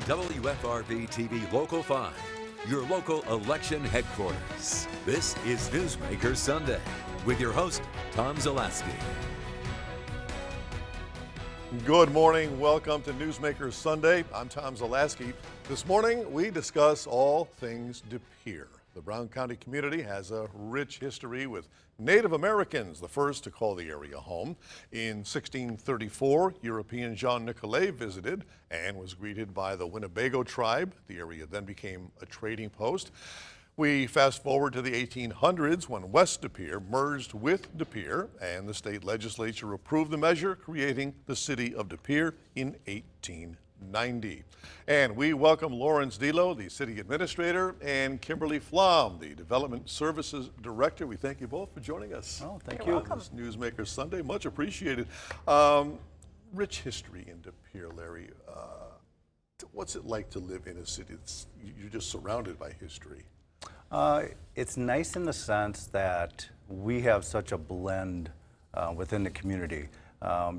WFRB TV Local 5, your local election headquarters. This is Newsmaker Sunday with your host, Tom Zaleski. Good morning. Welcome to Newsmaker Sunday. I'm Tom Zaleski. This morning, we discuss all things De Pere. The Brown County community has a rich history with Native Americans, the first to call the area home. In 1634, European Jean Nicolet visited and was greeted by the Winnebago tribe. The area then became a trading post. We fast forward to the 1800s when West De Pere merged with De Pere, and the state legislature approved the measure, creating the City of De Pere in 1890. And we welcome Lawrence Delo, the city administrator, and Kimberly Flom, the development services director. We thank you both for joining us. Oh, thank you. On this Newsmaker Sunday, much appreciated. Rich history in De Pere, Larry. What's it like to live in a city that's you're just surrounded by history? It's nice in the sense that we have such a blend within the community.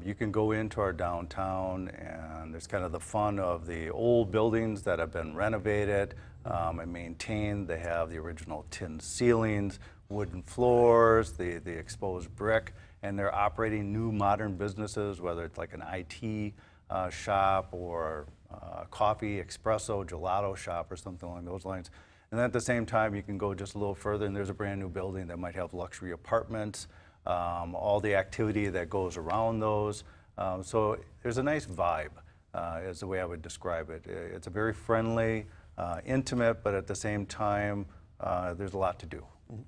You can go into our downtown and there's kind of the fun of the old buildings that have been renovated and maintained. They have the original tin ceilings, wooden floors, the exposed brick, and they're operating new modern businesses, whether it's like an IT shop or coffee, espresso, gelato shop or something along those lines. And then at the same time, you can go just a little further and there's a brand new building that might have luxury apartments, all the activity that goes around those. So there's a nice vibe, is the way I would describe it. It's a very friendly, intimate, but at the same time, there's a lot to do.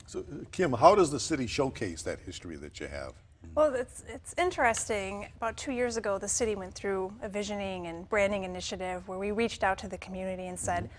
So, Kim, how does the city showcase that history that you have? Well, it's interesting. About 2 years ago, the city went through a visioning and branding initiative where we reached out to the community and said,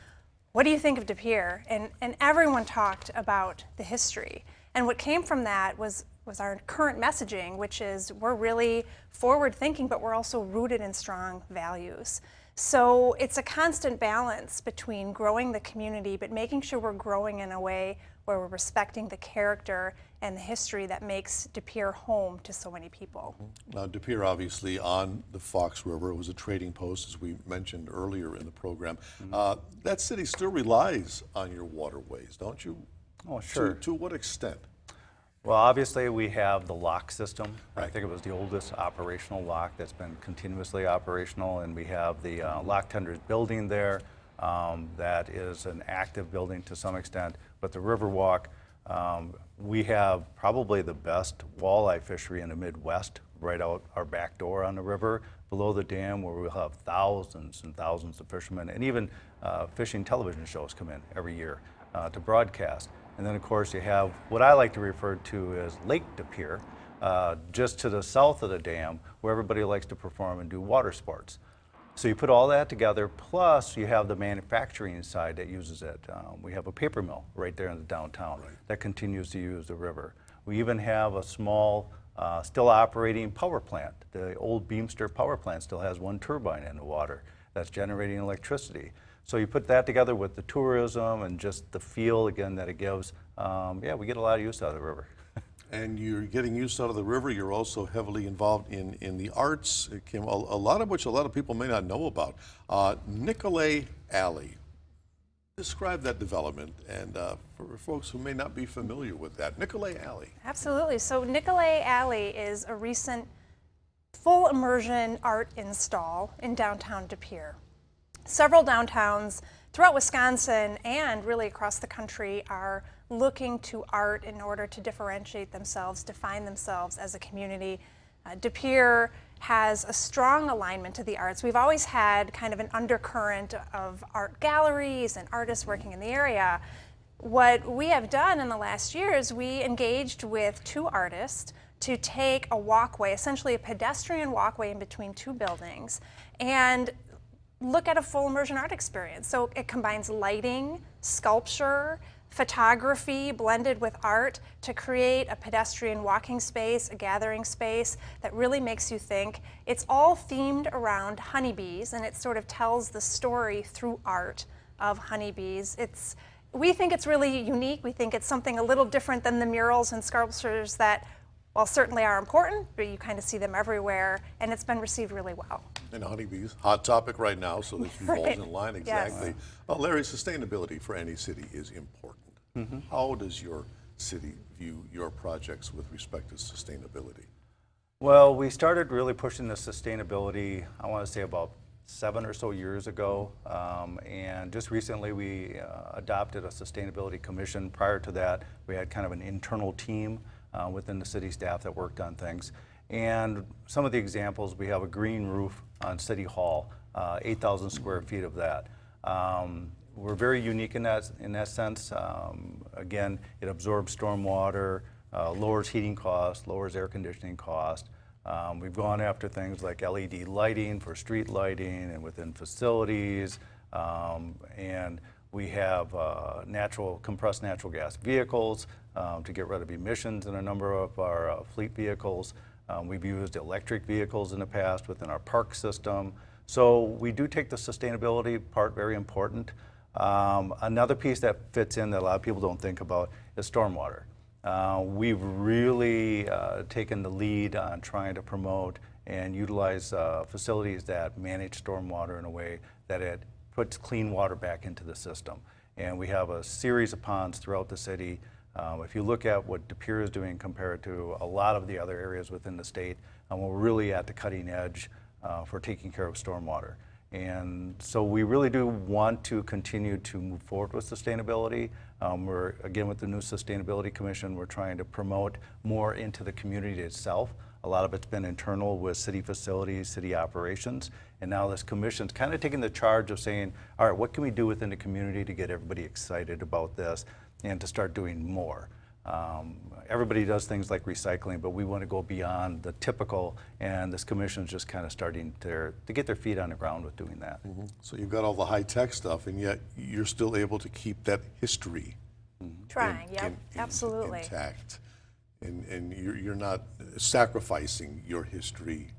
what do you think of De Pere? And everyone talked about the history. And what came from that was our current messaging, which is we're really forward thinking, but we're also rooted in strong values. So it's a constant balance between growing the community, but making sure we're growing in a way where we're respecting the character and the history that makes De Pere home to so many people. Now, De Pere, obviously, on the Fox River, it was a trading post, as we mentioned earlier in the program. That city still relies on your waterways, don't you? Oh, sure. To what extent? Well, obviously, we have the lock system. Right. I think it was the oldest operational lock that's been continuously operational, and we have the lock tenders building there. That is an active building to some extent, but the Riverwalk, we have probably the best walleye fishery in the Midwest, right out our back door on the river, below the dam, where we'll have thousands and thousands of fishermen, and even fishing television shows come in every year to broadcast. And then, of course, you have what I like to refer to as Lake De Pere, just to the south of the dam, where everybody likes to perform and do water sports. So you put all that together, plus you have the manufacturing side that uses it. We have a paper mill right there in the downtown that continues to use the river. We even have a small, still operating power plant. The old Beamster power plant still has one turbine in the water that's generating electricity. So you put that together with the tourism and just the feel, again, that it gives, yeah, we get a lot of use out of the river. And you're getting use out of the river. You're also heavily involved in the arts, Kim, a lot of which a lot of people may not know about. Nicolet Alley. Describe that development, and for folks who may not be familiar with that, Nicolet Alley. Absolutely. So Nicolet Alley is a recent full immersion art install in downtown De Pere. Several downtowns throughout Wisconsin and really across the country are looking to art in order to differentiate themselves, define themselves as a community. De Pere has a strong alignment to the arts. We've always had kind of an undercurrent of art galleries and artists working in the area. What we have done in the last year is we engaged with 2 artists to take a walkway, essentially a pedestrian walkway in between 2 buildings, and look at a full immersion art experience. So it combines lighting, sculpture, photography blended with art to create a pedestrian walking space, a gathering space that really makes you think. It's all themed around honeybees, and it sort of tells the story through art of honeybees. We think it's really unique. We think it's something a little different than the murals and sculptures that, well, certainly are important, but you kind of see them everywhere, and it's been received really well. And honeybees, hot topic right now, so this falls Right. in line Yes. exactly. Larry, sustainability for any city is important. How does your city view your projects with respect to sustainability? Well, we started really pushing the sustainability, I want to say about 7 or so years ago, and just recently we adopted a sustainability commission. Prior to that, we had kind of an internal team within the city staff that worked on things. And some of the examples, we have a green roof on City Hall, 8,000 square feet of that. We're very unique in that sense. Again, it absorbs stormwater, lowers heating costs, lowers air conditioning cost. We've gone after things like LED lighting for street lighting and within facilities, and we have compressed natural gas vehicles to get rid of emissions in a number of our fleet vehicles. We've used electric vehicles in the past within our park system. So we do take the sustainability part very important. Another piece that fits in that a lot of people don't think about is stormwater. We've really taken the lead on trying to promote and utilize facilities that manage stormwater in a way that it puts clean water back into the system. And we have a series of ponds throughout the city. If you look at what De Pere is doing compared to a lot of the other areas within the state, we're really at the cutting edge for taking care of stormwater. And so we really do want to continue to move forward with sustainability. We're, again, with the new Sustainability Commission, we're trying to promote more into the community itself. A lot of it's been internal with city facilities, city operations, and now this commission's kind of taking the charge of saying, all right, what can we do within the community to get everybody excited about this and to start doing more? Everybody does things like recycling, but we want to go beyond the typical, and this commission is just kind of starting to get their feet on the ground with doing that. So you've got all the high-tech stuff, and yet you're still able to keep that history Trying, yep, absolutely. intact. And you're not sacrificing your history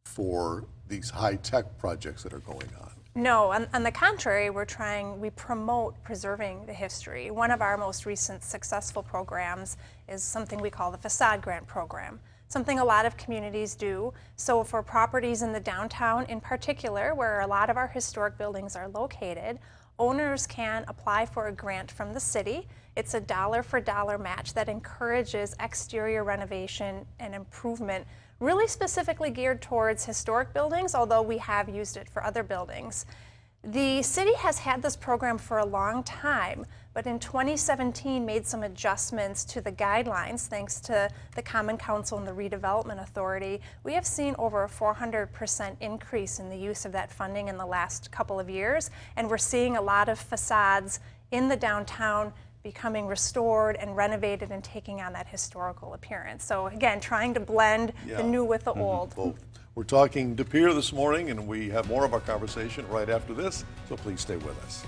for these high-tech projects that are going on. No, on the contrary, we promote preserving the history. One of our most recent successful programs is something we call the Facade Grant Program, something a lot of communities do. So for properties in the downtown in particular, where a lot of our historic buildings are located, owners can apply for a grant from the city. It's a dollar-for-dollar match that encourages exterior renovation and improvement, really specifically geared towards historic buildings, although we have used it for other buildings. The city has had this program for a long time, but in 2017 made some adjustments to the guidelines thanks to the Common Council and the Redevelopment Authority. We have seen over a 400% increase in the use of that funding in the last couple of years, and we're seeing a lot of facades in the downtown becoming restored and renovated and taking on that historical appearance. So again, trying to blend the new with the old. Both. We're talking De Pere this morning, and we have more of our conversation right after this, so please stay with us.